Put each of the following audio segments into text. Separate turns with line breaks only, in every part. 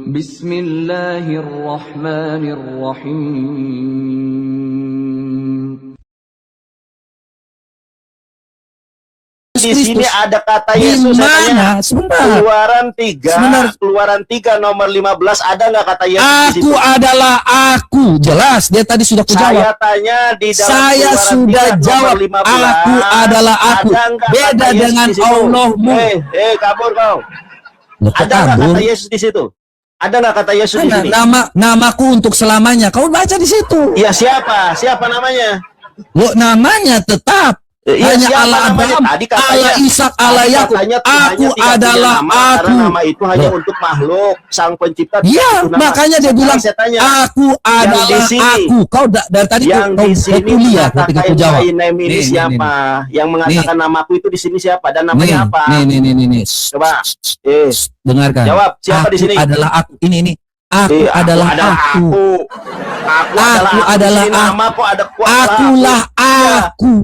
Bismillahirrahmanirrahim.
Di sini ada kata Yesus. Keluaran 3 nomor 15 ada nggak kata Yesus?
Aku adalah aku. Jelas, dia tadi sudah kujawab.
Saya tanya di dalam
saya sudah jawab.
15,
aku adalah aku. Beda dengan Allahmu.
Kabur kau. Ada nggak kata Yesus di situ? Ada nggak kata Yesus di sini?
Namaku untuk selamanya. Kau baca di situ.
Iya, siapa? Siapa namanya?
Lo namanya tetap. Hanya Allah Abraham, Allah Ishak, Allah Yakub. Aku adalah aku.
Karena nama itu hanya untuk makhluk Sang Pencipta.
Iya, makanya dia bilang aku adalah aku. Kau dari tadi
yang
kau
di sini
kuliah ketika aku jawab.
Ini siapa? Yang mengatakan namaku itu di sini siapa dan namanya apa?
Nih.
Coba.
Dengarkan.
Jawab, siapa di sini?
Adalah aku. Ini. Aku adalah aku.
Aku adalah namaku ada kuasa.
Akulah aku.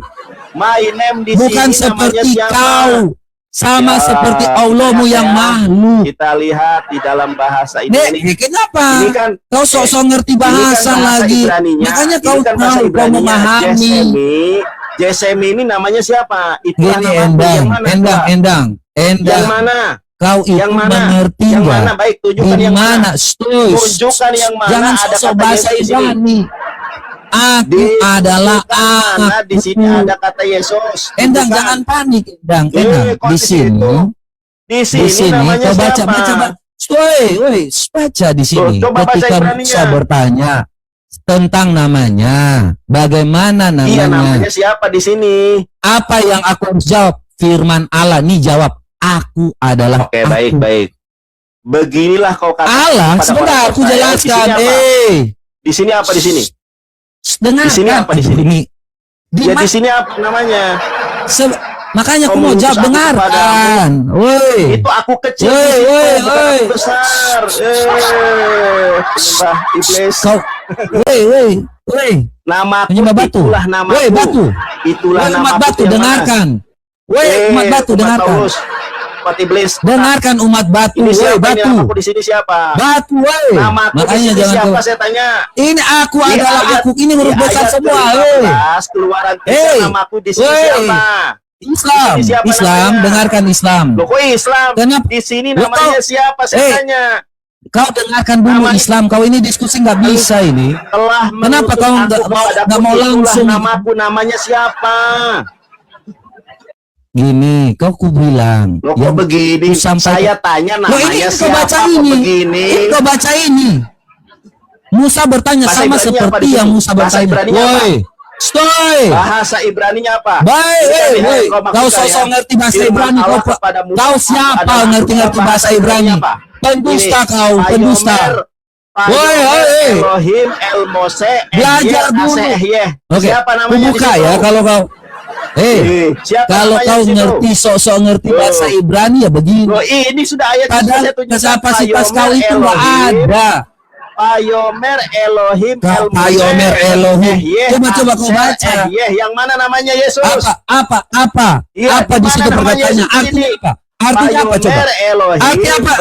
My name di
bukan
sini
seperti kau, sama seperti Allahmu yang makhluk.
Kita lihat di dalam bahasa ini.
Kenapa?
Ini kan,
kau sok-sok ngerti bahasa lagi. Makanya kau
kan
tahu, kau memahami.
Jesemi ini namanya siapa? Itu
Endang.
Yang mana?
Kau itu
yang mana?
mengerti
yang mana? Baik, tunjukkan yang mana.
Tunjukkan
yang mana.
Jangan sok-sok bahasa Ibrani. Aku adalah
aku. Di sini ada kata Yesus.
Endang, jangan panik, Endang. Di sini
namanya
kau baca. Woi, baca di sini. Ketika Musa bertanya tentang namanya, bagaimana namanya?
Iya, namanya siapa di sini?
Apa yang aku harus jawab? Firman Allah nih jawab. Aku adalah.
Oke, baik. Beginilah kau kata
Allah. Sebentar, aku jelaskan.
Di sini apa di sini?
Dengarkan.
Di sini apa di sini?
Di
sini apa namanya?
Makanya aku mau jawab, dengarkan. Woi.
Itu aku kecil. Woi. Besar. Penyembah iblis.
Woi.
Namaku
batu.
Itulah namaku.
Woi, batu.
Itulah namaku.
Batu, dengarkan. Woi, umat batu, dengarkan.
Iblis.
Dengarkan umat batu.
Ini siapa?
Batu.
Ini di sini siapa?
Batu, woi.
Makanya jangan siapa saya tanya.
Ini aku adalah aku. Ini huruf besar semua,
woi. Keluaran 3 namaku di sini siapa?
Islam, dengarkan Islam.
Loh, kok Islam?
Kenapa?
Di sini namanya siapa saya tanya?
Kau dengarkan dulu Islam. Kau ini diskusi nggak bisa ini. Kenapa kau nggak mau langsung?
Namaku namanya siapa?
Gini, kau bilang.
Loh, kok begini? Saya tanya namanya siapa?
Kau baca ini. Musa bertanya sama seperti yang Musa bertanya. Woi, stoi.
Bahasa Ibraninya apa?
Baik, kau sosok ngerti bahasa Ibrani. Kau siapa ngerti bahasa Ibrani? Pendusta kau, pendusta. Woi,
Elohim El Mose.
Belajar dulu. Oke,
siapa namanya?
Buka ya kalau kau. Kalau kau ngerti sosok ngerti bahasa Ibrani ya begini.
Loh, ini sudah ayat.
Padahal kapasitas kau itu nggak ada.
Payomer Elohim
Payomer Elohim. Coba kau baca.
Yang mana namanya Yesus?
Apa di situ perkataannya? Artinya apa? Artinya apa coba? Artinya apa?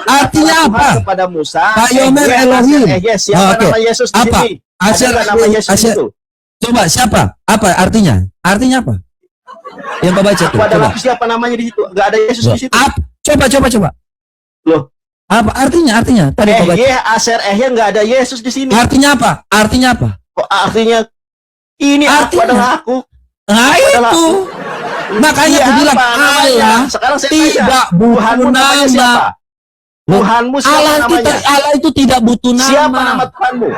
Artinya apa?
Kepada Musa.
Payomer Elohim.
Siapa nama Yesus di sini?
Asal. Coba siapa? Apa artinya? Artinya apa? Yang kau baca tuh.
Coba. Siapa namanya di situ? Gak ada Yesus di situ.
Coba.
Loh.
Apa artinya? Tadi kau baca.
Aser nggak ada Yesus di sini.
Artinya apa? Kok
artinya? Ini aku adalah aku.
Nah itu. Makanya aku bilang Allah tidak butuh nama.
Tuhanmu siapa namanya?
Allah itu tidak butuh nama.
Siapa nama Tuhanmu?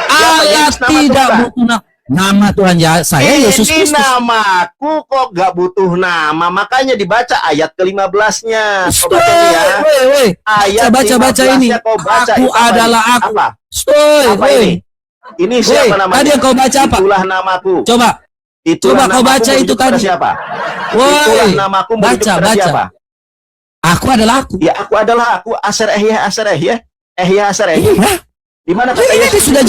Allah tidak butuh nama. Nama Tuhan ya saya Yesus Kristus.
Ini namaku kok gak butuh nama. Makanya dibaca ayat ke-15-nya.
Baca ini. Aku adalah aku.
Apa ini? Ini siapa namanya?
Tadi yang kau baca apa?
Itulah namaku.
Coba kau baca itu tadi.
Siapa? Itulah namaku.
Baca. Aku adalah aku.
Ya, aku adalah aku. Aser Ehya. Di mana kata
Yesus? Dia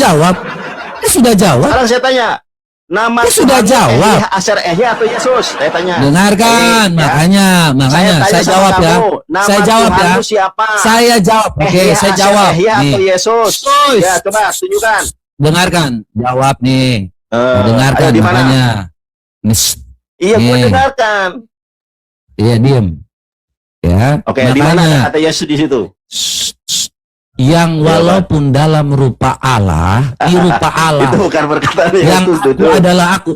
sudah jawab.
Sekarang saya tanya, Nama
Dia sudah
Tuhanmu
jawab.
Ehyeh, Aser Ehyeh atau Yesus? Saya tanya.
Dengarkan, makanya
tanya
saya
sama
jawab ya.
kamu, nama
Saya jawab ya.
Tuhanmu siapa?
Saya jawab. Oke,
Ehyeh,
saya
Aser
jawab.
Ehyeh atau
Nih,
Yesus?
Sus.
Ya, coba tunjukkan.
dengarkan. Jawab nih.
Ayo,
Dengarkan
di mana?
makanya. Nih,
Iya, gue
nih.
dengarkan.
Iya, diem. Ya,
Oke, di mana kata Yesus di situ?
yang walaupun dalam rupa Allah, di rupa Allah,
Itu bukan perkataan
yang
Yesus,
aku
Dudul.
adalah aku.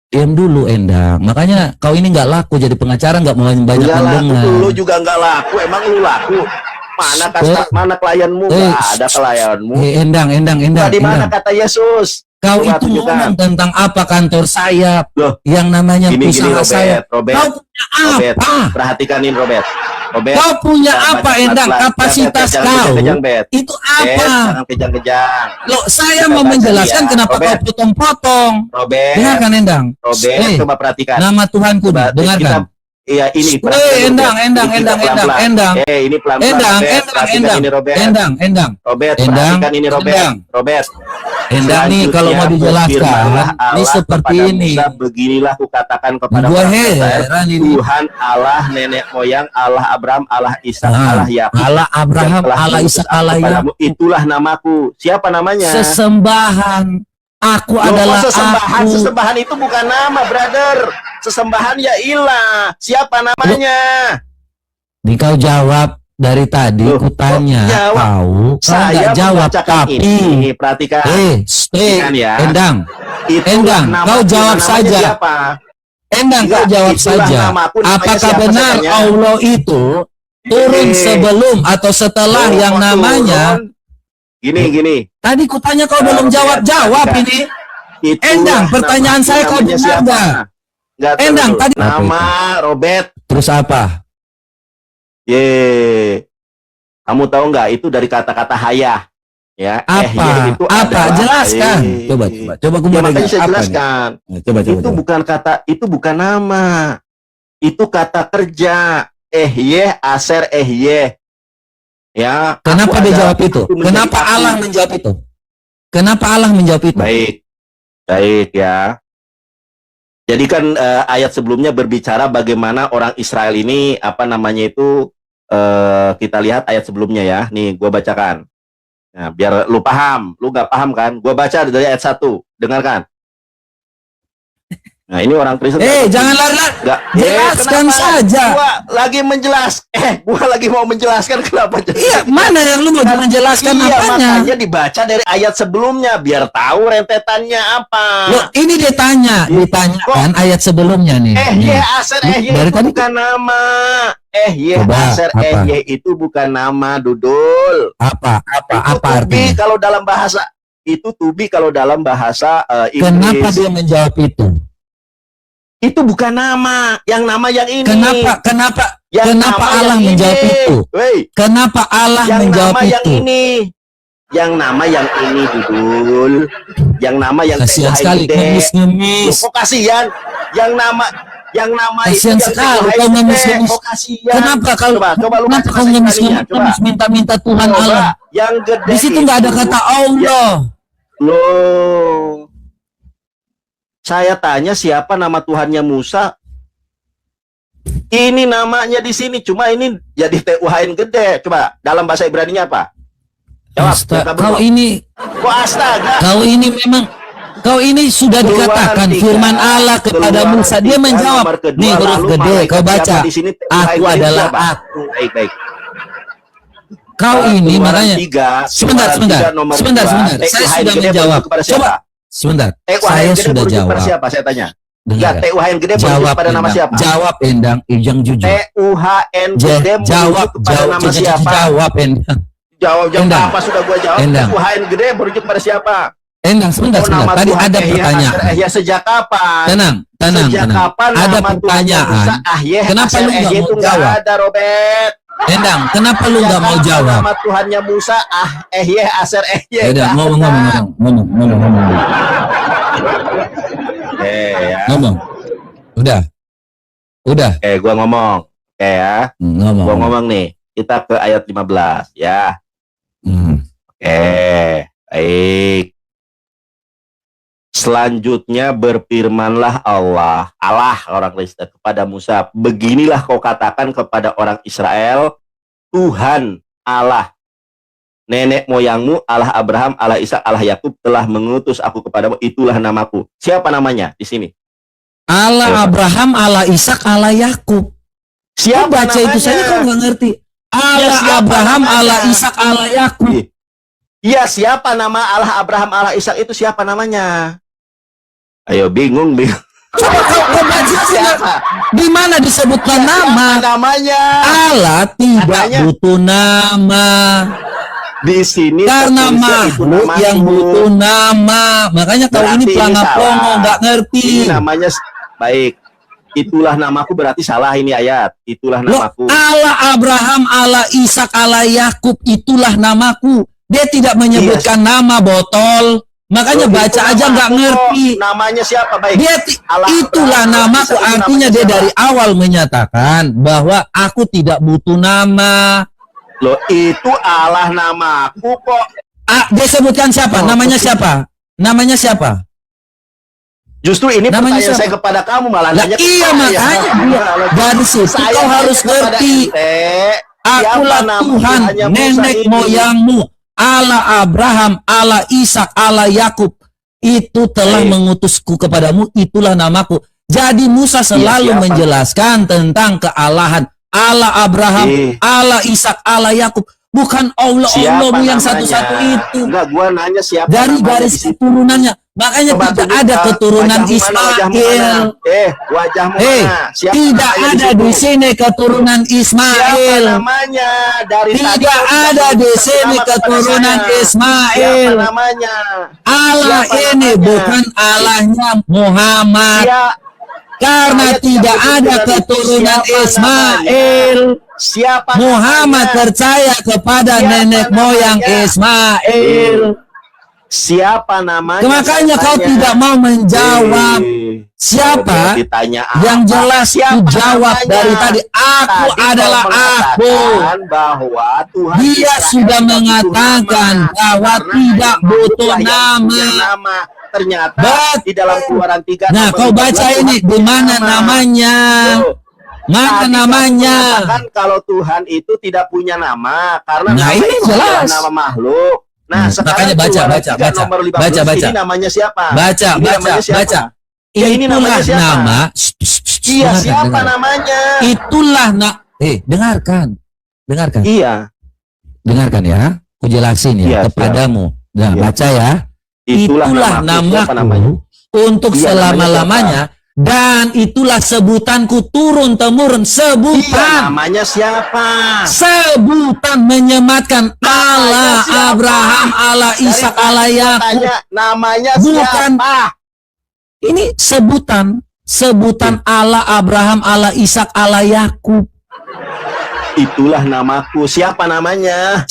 Diam dulu, Endang. Makanya kau ini nggak laku jadi pengacara, nggak mau banyak
Enggak laku,
mendengar.
lu juga nggak laku. Emang lu laku? Mana klienmu? Nggak ada klienmu.
Endang.
Nah, di mana
Endang.
kata Yesus?
Kau
Coba
itu
tunjukkan.
ngomong tentang apa kantor sayap,
Loh,
yang namanya
Gini,
usaha sayap.
Robert.
Kau punya
Robert,
apa?
perhatikanin Robert.
Kau punya apa, Endang? Kapasitas kau itu apa?
Jangan kejang-kejang.
Loh, saya
Kita
mau
baca
menjelaskan
dia.
kenapa
Robert.
kau potong-potong.
Robert,
Dengarkan, Endang.
Robert, coba perhatikan.
Nama Tuhanku,
Coba,
dengarkan.
Iya, ini
Endang.
Ini pelan-pelan. Endang, Robert, perhatikan ini Robert.
Endang nih kalau mau dijelaskan, ini seperti ini.
Musa, beginilah kukatakan kepada
Gua
orang Israel,
heran ini.
Tuhan Allah nenek moyang, Allah Abraham, Allah Ishak, Allah Yakub.
Allah Abraham,
yang telah
Allah
mengutus
Ishak,
aku
Allah
kepadamu,
Yakub.
itulah namaku. Siapa namanya?
Sesembahan. Aku
Loh,
adalah
kok sesembahan?
aku.
Sesembahan itu bukan nama, brother. Sesembahan ya ilah. Siapa namanya?
Nih kau jawab dari tadi,
Loh,
kutanya
kok jawab?
kau
Saya
nggak jawab
membacakan
tapi.
ini. Perhatikan. Perhatikan ya.
Endang,
Itulah
Endang,
namaku.
kau jawab
Namanya
saja.
Siapa?
Endang, kau
Enggak,
jawab
itulah
saja.
namaku, namanya
Apakah
siapa
benar
saya tanya?
Allah itu turun sebelum atau setelah
Oh,
yang
kok
namanya?
turun? Gini.
Tadi kutanya kau belum jawab ini.
Itulah
Endang, pertanyaan
namaku,
saya kau
namanya
benar
siapa?
nggak?
Nggak
Endang,
tahu.
tadi
Nama Robert.
Terus apa?
Kamu tahu nggak itu dari kata-kata hayah? Ya,
Apa?
itu
Apa?
adalah-
Jelaskan. Coba
Ya,
kemudian
makanya saya
apa nih?
jelaskan.
Nah, coba.
Itu bukan kata, itu bukan nama. Itu kata kerja. Ehyeh, Aser, Ehyeh. Ya.
Kenapa
aku
dia
ada-
jawab itu?
aku menjadi
Kenapa
aku.
Allah menjawab itu? Kenapa Allah menjawab itu?
Baik ya. Jadi kan ayat sebelumnya berbicara bagaimana orang Israel ini apa namanya itu kita lihat ayat sebelumnya ya. Nih gua bacakan. Nah, biar lu paham. Lu nggak paham kan? Gua baca dari ayat 1. Dengarkan. Nah, ini orang Kristen.
Jangan lari-lari.
Nggak.
Jelaskan
Kenapa?
saja.
Gua lagi mau menjelaskan kenapa.
Iya, mana yang lu mau menjelaskan
Iya,
apanya?
makanya dibaca dari ayat sebelumnya biar tahu rentetannya apa.
Loh, ini ditanyakan ayat sebelumnya nih.
Ehyeh, Aser, Ehyeh
Dari
itu
tadi
bukan nama. Ehyeh,
Coba,
Aser,
apa?
Ehyeh itu bukan nama, Dudul.
apa
Itu
artinya?
kalau dalam bahasa itu tubi kalau dalam bahasa
Kenapa
Inggris.
dia menjawab itu?
Itu bukan nama. Yang nama yang ini.
Kenapa
Yang
kenapa
nama
Allah
yang
menjawab
ini.
itu?
Wey,
Kenapa Allah
yang
menjawab
nama yang
itu?
ini. Yang nama yang ini, Dudul. Yang nama yang
Kasihan
TUH
sekali,
gede.
ngemis-ngemis.
Loh, kok kasihan? Yang nama
Kasihan
itu yang
sekali
TUH
kau
gede.
ngemis-ngemis.
Kok kasihan?
Kenapa
Coba lu
kenapa
baca
kau
bahasa
ngemis-ngemis
Ibraninya, coba.
minta-minta Tuhan
Coba,
Allah?
yang gede
Di situ nggak ada
itu-
kata Allah.
Loh. Saya tanya siapa nama Tuhannya Musa? Ini namanya di sini, cuma ini jadi TUH-in gede. Coba dalam bahasa Ibraninya apa? Jawab.
Kau ini
Kok astaga?
Kau ini sudah
Keluaran
dikatakan
3,
firman Allah kepada
Keluaran
Musa. Dia
3,
menjawab,
nomor kedua,
nih huruf
lalu
gede,
malaikat
kau baca.
siapa di sini?
Aku adalah
siapa?
aku.
Baik.
Kau ini
Keluaran
makanya.
3,
Sebentar.
Keluaran 3, nomor
Sebentar.
2,
Saya
TUH-in
sudah
gede
menjawab.
merujuk kepada
Coba.
siapa?
Sebentar.
TUH-in
Saya
gede
sudah
merujuk kepada
jawab.
siapa? Saya tanya.
Dengar.
Ya, TUH-in gede merujuk
Jawab
kepada nama
Endang.
siapa?
Jawab Endang, yang jujur.
TUHN gede
Jawab
merujuk kepada nama siapa?
Jawab Endang.
Jawab
Endang.
apa sudah gua jawab?
Endang.
TUHN gede merujuk pada siapa?
Endang, sebentar.
nama
Tadi
Tuhan
ada
Ehyeh,
pertanyaan.
Aser, Ehyeh sejak kapan?
Tenang.
Sejak kapan
Ada
nama Tuhan
pertanyaan.
Musa, Ahyeh,
Kenapa
Aser,
lu nggak
Ehyeh
mau
itu nggak
jawab?
ada, Robert.
Endang, kenapa lu nggak mau
Sejak
jawab?
kapan nama Tuhannya Musa, Ehyeh, Aser, Ehyeh.
Ya udah, ngomong.
Ya.
Ngomong. Udah.
Gua ngomong. Ya. Gua
Ngomong.
ngomong nih. Kita ke ayat 15 ya.
Hmm.
Baik. Selanjutnya berfirmanlah Allah orang Kristen kepada Musa, beginilah kau katakan kepada orang Israel, Tuhan Allah nenek moyangmu, Allah Abraham, Allah Ishak, Allah Yakub telah mengutus aku kepadamu, itulah namaku. Siapa namanya di sini?
Allah Abraham, Allah Ishak, Allah Yakub.
Siapa
baca
namanya?
itu saja kau nggak ngerti. Allah Abraham,
namanya?
Allah Ishak, Allah Yakub.
Iya, siapa nama Allah Abraham, Allah Ishak itu siapa namanya? Ayo, bingung.
Coba kau baca siapa? Di mana disebutkan nama?
Namanya?
Allah tidak butuh nama.
Di sini
karena makhluk yang butuh nama. Makanya kau ini pelangap-pelongo, nggak ngerti.
Ini namanya baik. Itulah namaku berarti salah ini ayat. Itulah namaku.
Allah Abraham, Allah Ishak, Allah Yakub, itulah namaku. Dia tidak menyebutkan nama botol. Makanya baca aja nggak ngerti.
Namanya siapa baik?
Dia itulah namaku. Artinya dia dari awal menyatakan bahwa aku tidak butuh nama.
Loh, itu Allah namaku kok.
Dia sebutkan siapa? Namanya siapa? Namanya siapa?
Justru ini
namanya
pertanyaan saya kepada kamu malah nanya.
Iya makanya dari situ kau harus ngerti. Akulah Tuhan nenek moyangmu, Allah Abraham, Allah Ishak, Allah Yakub. Itu telah mengutusku kepadamu, itulah namaku. Jadi Musa selalu menjelaskan tentang kealahan Allah Abraham, Allah Ishak, Allah Yakub. Bukan Allahmu yang satu-satu itu.
Enggak, gua nanya siapa
dari garis keturunannya. Makanya tidak ada keturunan Ismail.
Wajahmu
mana? Tidak ada di sini keturunan Ismail.
Siapa namanya?
Tidak ada di sini keturunan Ismail.
Siapa namanya?
Allah ini bukan Allahnya Muhammad. Karena tidak ada keturunan Ismail.
Siapa
Muhammad percaya kepada nenek moyang Ismail.
Siapa namanya?
Makanya kau tidak mau menjawab. Siapa? Yang jelas ku jawab dari tadi. Aku adalah aku.
Bahwa Tuhan
dia sudah mengatakan bahwa tidak butuh nama.
Ternyata di dalam Keluaran 3.
Nah, kau baca ini di mana namanya? Mana namanya?
Kan kalau Tuhan itu tidak punya nama karena
ini jelas
nama makhluk. Nah,
makanya baca.
Ini namanya siapa?
Baca.
Ya, ini namanya siapa?
Nama.
Iya, siapa namanya?
Itulah dengarkan.
Iya.
Dengarkan ya. Aku jelasin ya kepadamu. Nah, baca ya. Itulah namaku untuk selama-lamanya. Dan itulah sebutanku turun temurun. Sebutan.
Namanya siapa?
Sebutan menyematkan Allah Abraham, Allah Ishak, Allah Yakub.
Namanya
bukan
siapa?
Ini sebutan Allah Abraham, Allah Ishak, Allah Yakub.
Itulah namaku. Siapa namanya?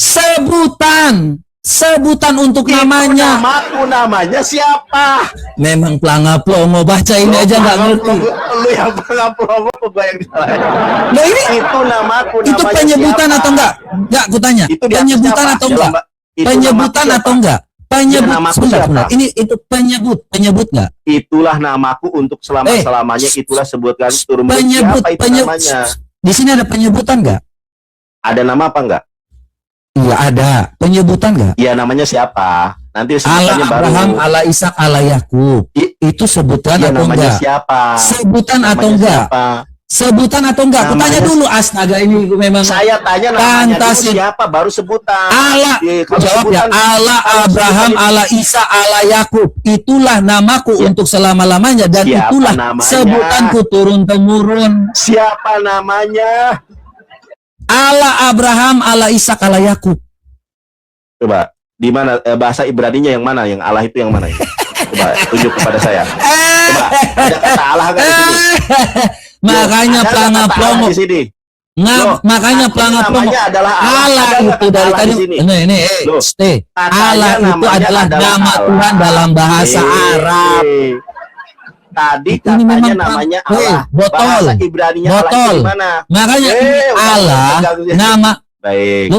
Sebutan untuk namanya.
Namaku namanya siapa?
Memang pelangap-pelongo, baca ini aja nggak ngerti.
Lu yang pelangap-pelongo, gue yang disalahin.
Nah ini
itu namaku.
Itu penyebutan siapa? Atau enggak? Enggak, kutanya. Penyebutan atau enggak? Penyebutan atau enggak? Sebentar. Ini itu penyebut nggak?
Itulah namaku untuk selama-lamanya. Itulah sebutkan turun.
Penyebut namanya. Di sini ada penyebutan nggak?
Ada nama apa enggak?
Iya ada. Penyebutan nggak?
Iya, namanya siapa? Nanti
Allah Abraham, baru. Allah Ishak, Allah Yakub. Itu sebutan atau enggak?
Siapa?
Sebutan namanya atau enggak? Siapa? Sebutan atau enggak? Aku tanya dulu, astaga ini memang.
Saya tanya namanya dulu siapa, baru sebutan.
Allah. Jawab ya. Allah Abraham, Allah Ishak, Allah Yakub. Itulah namaku untuk selama-lamanya dan itulah sebutanku turun temurun.
Siapa namanya?
Allah Abraham, Allah Ishak, Allah Yakub.
Coba di mana bahasa Ibraninya yang mana? Yang Allah itu yang mana? Coba tunjuk kepada saya. Coba ada kata Allah kan di sini?
Makanya pelangap-pelongo. Makanya pelangap-pelongo. Allah itu dari tadi. Ini Allah itu adalah nama Tuhan dalam bahasa Arab.
Tadi katanya namanya Allah.
Botol. Botol. Makanya ini Allah nama.
Baik.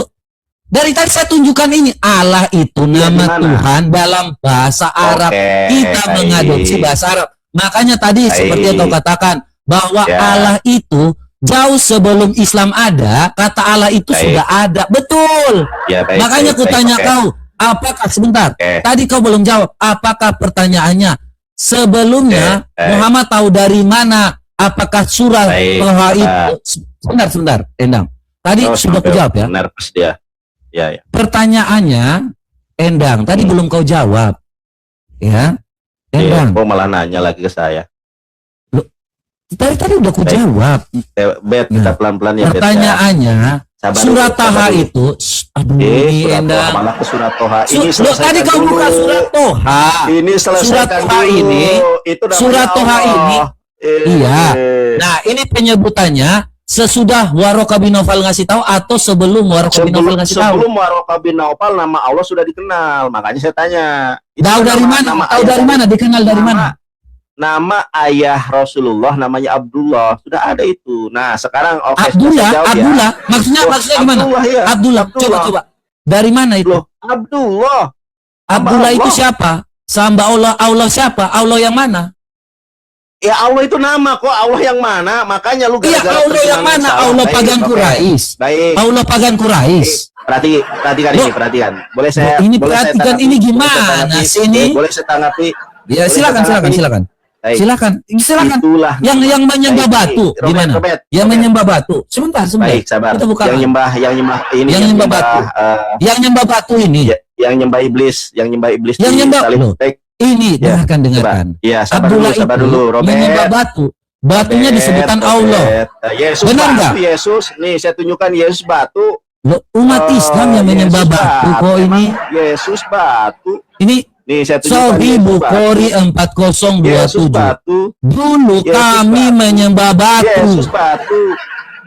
Dari tadi saya tunjukkan ini. Allah itu
Iya,
nama
gimana?
Tuhan dalam bahasa Arab.
Oke,
Kita
baik.
mengadopsi bahasa Arab. Makanya tadi
Baik.
seperti yang kau katakan, bahwa
Ya.
Allah itu jauh sebelum Islam ada, kata Allah itu
Baik.
sudah ada. Betul.
Ya, baik,
Makanya
baik,
kutanya
baik, oke.
kau, apakah sebentar?
Oke.
Tadi kau belum jawab. Apakah pertanyaannya? Sebelumnya
Oke, baik.
Muhammad tahu dari mana? Apakah surah
Baik,
Toha
sabar.
itu? Sebentar, Endang. Tadi
Oh,
sudah
sampai
kujawab ya.
Benar pas dia. Ya.
Pertanyaannya, Endang, tadi belum kau jawab. Ya,
Iya,
Endang.
kok malah nanya lagi ke saya.
Tadi udah ku
Baik.
jawab.
Bet, kita pelan-pelan ya, Bet.
Pertanyaannya,
Sabar
surat
dulu,
Taha
sabar dulu.
itu, aduh ini
surat Toha,
Endang.
malah ke surat Toha. Ini
Loh,
selesaikan
tadi kau
dulu.
buka surat Toha.
Ini selesaikan
Surat Toha
dulu.
ini,
Itu namanya
surat Toha
Allah.
ini, iya. Nah, ini penyebutannya sesudah Waroka bin Naufal ngasih tahu atau sebelum Waroka bin Naufal ngasih tahu?
Sebelum Waroka bin Naufal nama Allah sudah dikenal. Makanya saya tanya. Itu
Tahu
kan
dari mana? Tahu dari mana? Dikenal dari mana?
Nama ayah Rasulullah namanya Abdullah. Sudah ada itu. Nah, sekarang oke,
Abdullah,
saya jawab ya.
Abdullah. Maksudnya gimana?
Abdullah, ya.
Abdullah. Coba. Dari mana itu?
Loh, Abdullah.
Abdullah
Allah.
itu siapa? Samba Allah siapa? Allah yang mana?
Ya Allah itu nama kok. Allah yang mana? Makanya lu
Iya,
gara-gara
Allah yang mana?
salah.
Allah
Baik,
pagan
oke.
Quraisy.
Baik.
Allah pagan Quraisy.
Perhatikan
Loh.
ini, perhatikan. Boleh saya
Ini
boleh saya
perhatikan
tanggapi?
ini
Boleh saya
gimana
tanggapi?
sih ini?
Boleh saya tanggapi?
Ya,
Boleh
silakan.
saya tanggapi? Baik.
Silakan.
Itulah
Yang menyembah
Baik,
batu
Robert,
gimana?
Robert,
Yang
Robert.
menyembah batu. Sebentar.
Baik, sabar.
Kita buka.
Yang nyembah ini
Yang nyembah batu. Yang nyembah batu ini.
Yang nyembah iblis,
Yang
di
nyembah-
Salim
loh.
Tek.
Ini
Ya,
dengarkan.
Iya, sabar
Abdullah
dulu, Robert.
menyembah batu. Batunya
Robert,
disebutkan
Robert.
Allah.
Yesus
Benar
batu,
nggak?
Yesus. Nih, saya tunjukkan Yesus batu.
Loh, umat Islam yang menyembah
Yesus
batu kok ini.
Emang Yesus batu.
Ini
Nih, saya tunjukkan
Sahih
Yesus
Bukhari
batu. Yesus
4027.
batu.
Dulu
Yesus
kami
batu.
menyembah batu.
Yesus batu.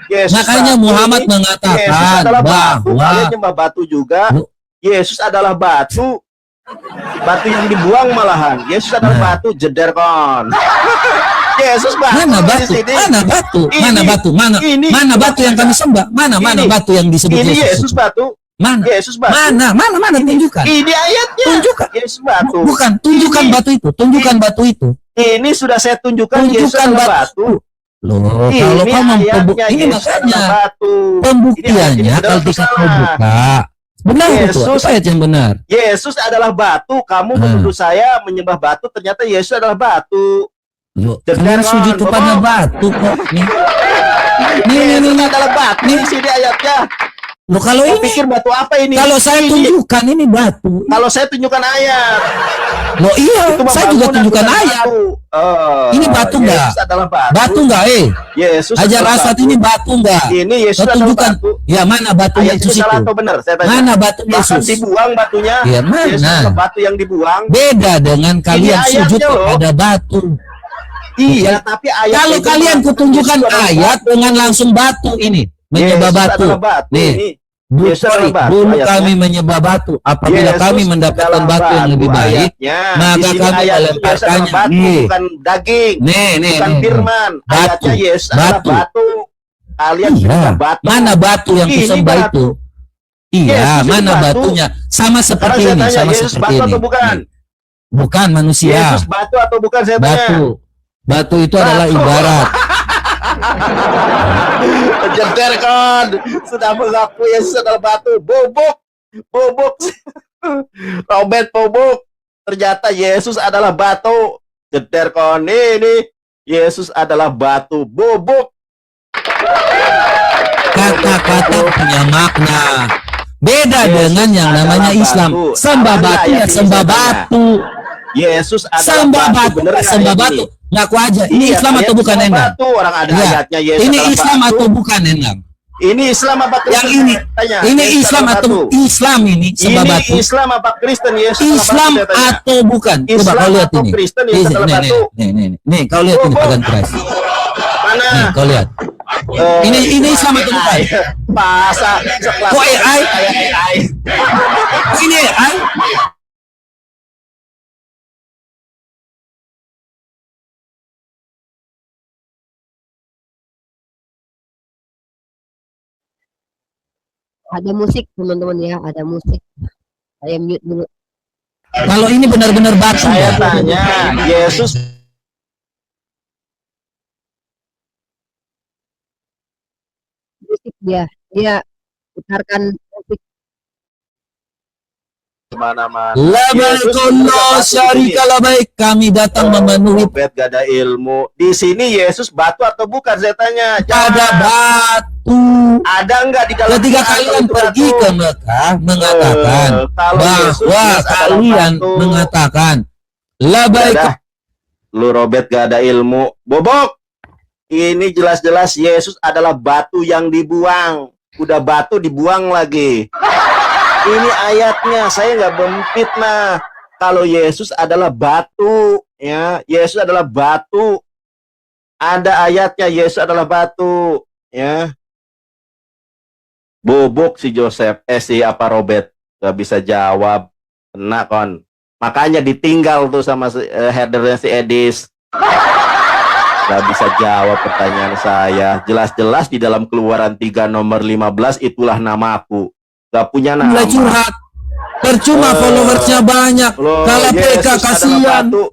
Yesus
Makanya
batu.
Muhammad
Yesus
mengatakan
adalah batu.
bahwa
Kalian nyembah batu juga.
Loh.
Yesus adalah batu. Batu yang dibuang malahan. Yesus adalah
Nah.
batu, jeder kon. Yesus batu.
mana
di
batu?
sini.
Mana batu?
Ini.
Mana batu?
Ini.
Mana batu yang kami sembah? Mana
Ini.
batu yang disebut
Ini Yesus
itu?
batu.
Mana?
Yesus batu.
Mana tunjukkan.
Ini ayatnya.
Tunjukkan.
Yesus batu.
Bukan, tunjukkan
Ini.
batu itu. Tunjukkan batu itu.
Ini sudah saya tunjukkan Yesus
Tunjukkan
adalah
batu.
batu.
Loh,
Ini
kalau kau
ayatnya
ini
Yesus
makanya
adalah batu.
pembuktiannya
Ini
kalau
ayatnya
tidak kau
salah.
buka. Benar itu.
Yesus.
Itu ayat yang benar.
Yesus adalah batu. Kamu menuduh saya menyembah batu. Ternyata Yesus adalah batu.
Loh,
Jeder
kalian sujud
kon,
kepada
ngomong.
batu kok. Nih.
Yesus
Nih.
adalah batu. Di sini ayatnya.
Loh, kalau
Kau
ini,
pikir batu apa ini?
kalau saya
Ini.
tunjukkan ini batu.
Kalau saya tunjukkan ayat.
Loh iya,
Itu
saya juga
bangunan,
tunjukkan
bukan
ayat.
batu.
Ini batu nggak?
Yesus adalah batu.
Batu enggak,
Yesus
Hajar
adalah
Aswad
batu.
ini batu enggak?
Ini Yesus
Kau
adalah
tunjukkan.
batu.
Ya, mana batu
Ayat
Yesus
itu salah
itu?
atau benar? Saya tanya.
Mana batu
Bahkan
Yesus?
dibuang batunya.
Ya,
Yesus
mana?
adalah batu yang dibuang.
Beda dengan kalian
ayatnya
sujud
loh.
kepada batu.
Iya, tapi ayat
Kalau
itu
kalian
mengatakan
kutunjukkan
Yesus adalah
ayat
batu.
dengan langsung batu ini. Menyembah
Yesus
batu.
adalah batu.
Nih.
Ini Yesus
Bukhari,
adalah batu
dulu
ayatnya.
kami menyembah batu. Apabila
Yesus
kami mendapatkan
adalah
batu yang lebih baik,
ayatnya.
maka
Di sini
kami
ayatnya Yesus
melemparkannya.
adalah batu,
Nih.
bukan daging,
nih,
bukan firman.
Batu.
Ayatnya Yesus adalah
Batu.
batu. Kalian
Iya.
menyembah batu.
Mana batu yang
Ini
kusembah
batu.
itu? Iya,
Yesus itu
mana
batu.
batunya? Sama
Sekarang
seperti
saya
ini,
tanya,
sama
Yesus
seperti
batu
ini.
atau bukan?
Bukan manusia.
Yesus batu atau bukan, saya tanya.
Batu. Batu itu adalah
Batu.
ibarat.
Jeder kan sudah mengaku Yesus adalah batu. Bobok. Robert bobok. Ternyata Yesus adalah batu. Jeder kon ini Yesus adalah batu. Bobok.
Kata-kata punya makna. Beda
Yesus
dengan yang namanya
adalah
Islam.
batu.
Sembah
Apalagi
batu ya
ayat ini
sembah
saya tanya.
batu.
Yesus adalah
Sembah batu,
Bener nggak
sembah
ayat
batu.
ini?
Ngaku aja. Ini
Iya,
Islam atau
ayat
bukan,
sembah
Endang?
batu. Orang ada
Iya.
ayatnya Yesus
Ini
adalah
Islam
batu.
atau bukan, Endang?
Ini Islam apa Kristen?
Yang ini,
Tanya.
ini
Yesus
Islam
adalah
atau
batu.
Islam ini sembah
Ini
batu?
Islam apa Kristen? Yesus adalah
Islam
batu, saya tanya.
atau bukan? Coba
Islam
kau lihat
atau
ini.
Kristen, Yesus
Nih,
adalah
nih,
batu.
nih, kau lihat ini
Bobok.
pagan Christ.
Mana?
Nih, kau lihat. Ini Islam atau bukan?
Masa sekelas
Kok AI?
AI?
Ini AI.
Ada musik teman-teman ya, ada musik. Saya mute dulu.
Kalau ini benar-benar batu.
Saya
ya.
tanya, Yesus
Musik dia putarkan musik.
mana-mana.
Labaik Allah syarika labaik. Kami datang memenuhi.
Robert gak ada ilmu. Di sini Yesus batu atau bukan? Saya tanya.
Ada batu.
Ada nggak di dalam
Ketika
Quran
kalian
itu
pergi
batu?
ke Mekah mengatakan
Kalau Yesus
bahwa
jelas adalah
kalian
batu.
mengatakan
Udah
labaik.
dah. Lu Robert gak ada ilmu. Bobok. Ini jelas-jelas Yesus adalah batu yang dibuang. Udah batu dibuang lagi. Ini ayatnya, saya nggak memfitnah. Kalau Yesus adalah batu, ya, Yesus adalah batu. Ada ayatnya Yesus adalah batu, ya. Bobok si Joseph, si apa Robert, nggak bisa jawab, kena kon. Makanya ditinggal tuh sama headernya si Edis. Nggak bisa jawab pertanyaan saya. Jelas-jelas di dalam Keluaran 3 nomor 15 itulah namaku. Gak punya nama.
Mulai curhat. Percuma followersnya banyak. Kalau PK
Yesus
kasihan.
adalah batu.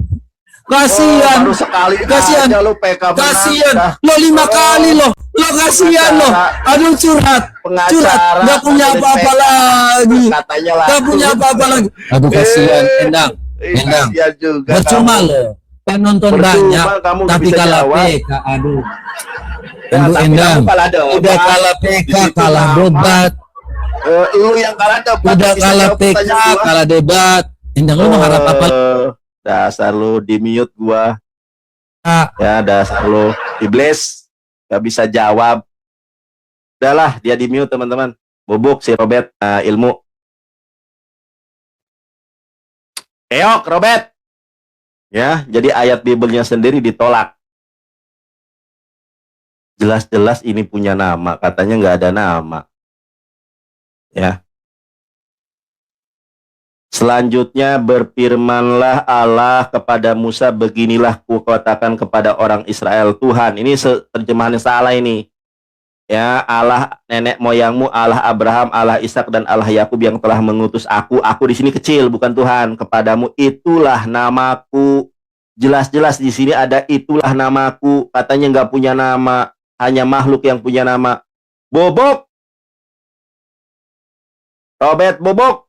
Kasihan.
Baru sekali
Kasihan.
aja lu PK menang.
Kasihan.
Dah.
Lo 5 kali lo. Lo kasihan lo. Aduh curhat. Curhat. Gak punya apa-apa lagi.
Katanya lah.
Gak punya apa-apa lagi. Aduh kasihan. Endang. Endang.
Kasihan juga
Percuma
kamu.
lo. Penonton
Percuma
banyak.
kamu
Tapi
bisa
kalah
jawab.
PK. Aduh.
Ya,
Aduh
tapi
Endang.
kamu kalah debat.
Udah kalah PK.
Di situ
Kalah
nama.
debat.
Lu yang kalah debat.
Udah
bisa
kalah
jawab
PK.
pertanyaan gua.
Kalah debat. Endang lo mengharap apa?
Dasar lu di mute gua.
Ah.
Ya dasar lu iblis. Gak bisa jawab. Udahlah dia di mute teman-teman. Bubuk si Robert ilmu. Eok Robert. Ya, jadi ayat Bibelnya sendiri ditolak. Jelas-jelas ini punya nama, katanya nggak ada nama. Ya. Selanjutnya berfirmanlah Allah kepada Musa, beginilah kukatakan kepada orang Israel, Tuhan. Ini terjemahan yang salah ini. Ya, Allah nenek moyangmu, Allah Abraham, Allah Ishak dan Allah Yakub yang telah mengutus aku. Aku di sini kecil, bukan Tuhan. Kepadamu itulah namaku. Jelas-jelas di sini ada itulah namaku. Katanya nggak punya nama, hanya makhluk yang punya nama. Bobok. Robert Bobok.